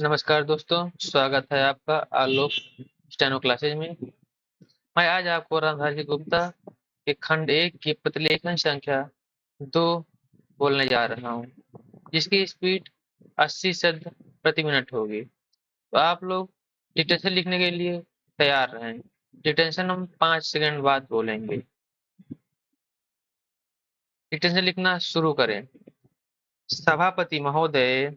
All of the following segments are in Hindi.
नमस्कार दोस्तों, स्वागत है आपका आलोक स्टेनो क्लासेज में। मैं आज आपको रामधारी गुप्ता के खंड 1 की प्रतिलेखन संख्या 2 बोलने जा रहा हूँ, जिसकी स्पीड 80 शब्द प्रति मिनट होगी। तो आप लोग डिक्टेशन लिखने के लिए तैयार रहें। डिक्टेशन हम 5 सेकंड बाद बोलेंगे। डिक्टेशन लिखना शुरू करें। सभापति महोदय,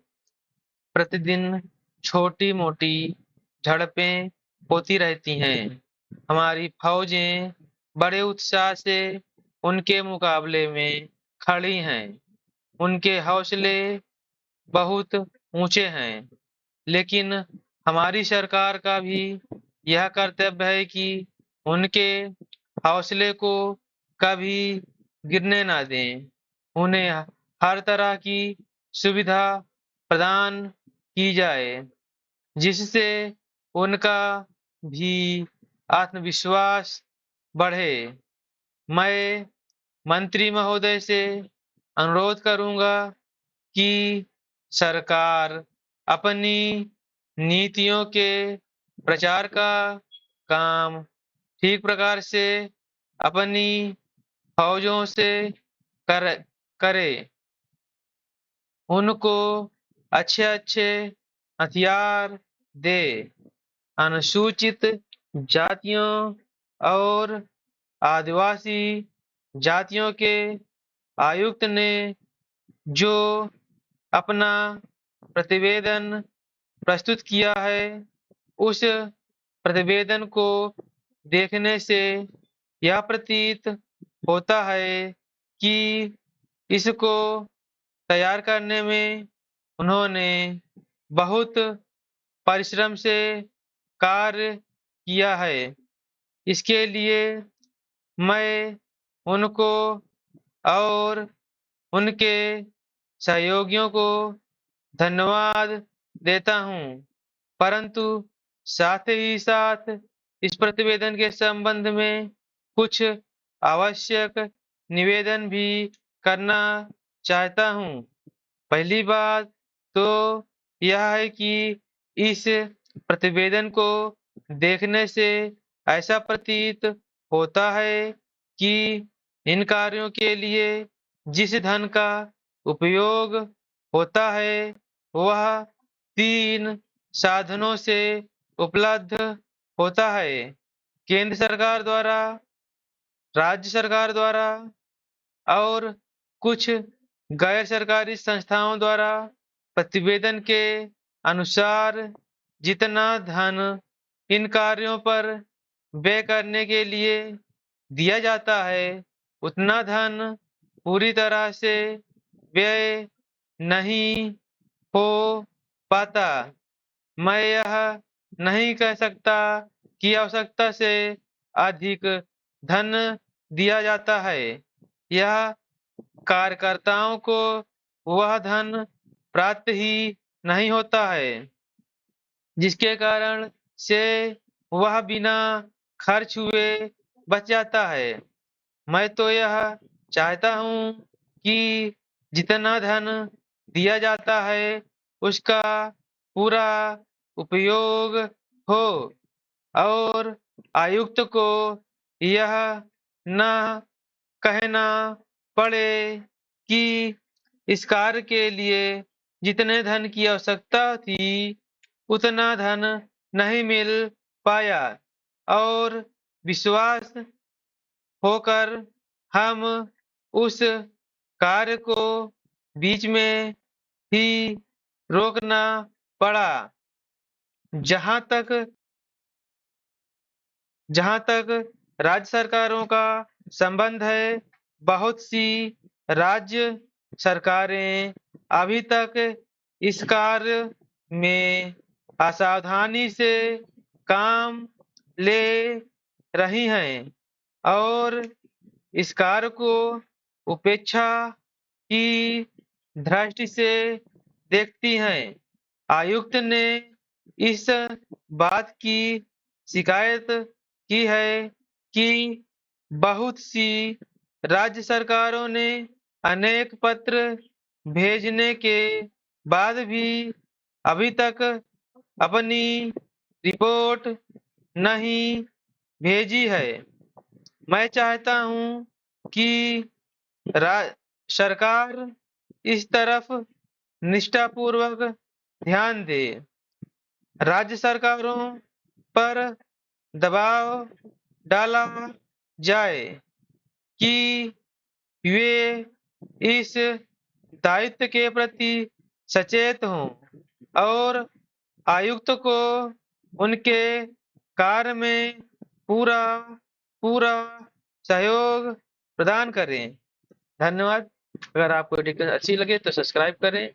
प्रतिदिन छोटी-मोटी झड़पें होती रहती हैं। हमारी फौजें बड़े उत्साह से उनके मुकाबले में खड़ी हैं। उनके हौसले बहुत ऊंचे हैं, लेकिन हमारी सरकार का भी यह कर्तव्य है कि उनके हौसले को कभी गिरने ना दें। उन्हें हर तरह की सुविधा प्रदान की जाए, जिससे उनका भी आत्मविश्वास बढ़े। मैं मंत्री महोदय से अनुरोध करूंगा कि सरकार अपनी नीतियों के प्रचार का काम ठीक प्रकार से अपनी फौजों से कर करे। उनको अच्छे-अच्छे हथियार दे। अनुसूचित जातियों और आदिवासी जातियों के आयुक्त ने जो अपना प्रतिवेदन प्रस्तुत किया है, उस प्रतिवेदन को देखने से यह प्रतीत होता है कि इसको तैयार करने में उन्होंने बहुत परिश्रम से कार्य किया है। इसके लिए मैं उनको और उनके सहयोगियों को धन्यवाद देता हूँ, परंतु साथ ही साथ इस प्रतिवेदन के संबंध में कुछ आवश्यक निवेदन भी करना चाहता हूँ। पहली बात तो यह है कि इस प्रतिवेदन को देखने से ऐसा प्रतीत होता है कि इन कार्यों के लिए जिस धन का उपयोग होता है, वह 3 साधनों से उपलब्ध होता है। केंद्र सरकार द्वारा, राज्य सरकार द्वारा और कुछ गैर सरकारी संस्थाओं द्वारा प्रतिवेदन के अनुसार जितना धन इन कार्यों पर व्यय करने के लिए दिया जाता है, उतना धन पूरी तरह से व्यय नहीं हो पाता। मैं यह नहीं कह सकता कि आवश्यकता से अधिक धन दिया जाता है। यह कार्यकर्ताओं को वह धन प्राप्त ही नहीं होता है, जिसके कारण से वह बिना खर्च हुए बच जाता है। मैं तो यह चाहता हूँ कि जितना धन दिया जाता है, उसका पूरा उपयोग हो और आयुक्त को यह न कहना पड़े कि इस कार्य के लिए जितने धन की आवश्यकता थी, उतना धन नहीं मिल पाया और विश्वास होकर हम उस कार्य को बीच में ही रोकना पड़ा। जहाँ तक जहाँ तक राज्य सरकारों का संबंध है, बहुत सी राज्य सरकारें अभी तक इस कार्य में असावधानी से काम ले रही हैं और इस कार्य को उपेक्षा की दृष्टि से देखती हैं। आयुक्त ने इस बात की शिकायत की है कि बहुत सी राज्य सरकारों ने अनेक पत्र भेजने के बाद भी अभी तक अपनी रिपोर्ट नहीं भेजी है। मैं चाहता हूं कि सरकार इस तरफ निष्ठापूर्वक ध्यान दे। राज्य सरकारों पर दबाव डाला जाए कि वे इस दायित्व के प्रति सचेत हों और आयुक्त को उनके कार्य में पूरा पूरा सहयोग प्रदान करें। धन्यवाद। अगर आपको वीडियो अच्छी लगे तो सब्सक्राइब करें।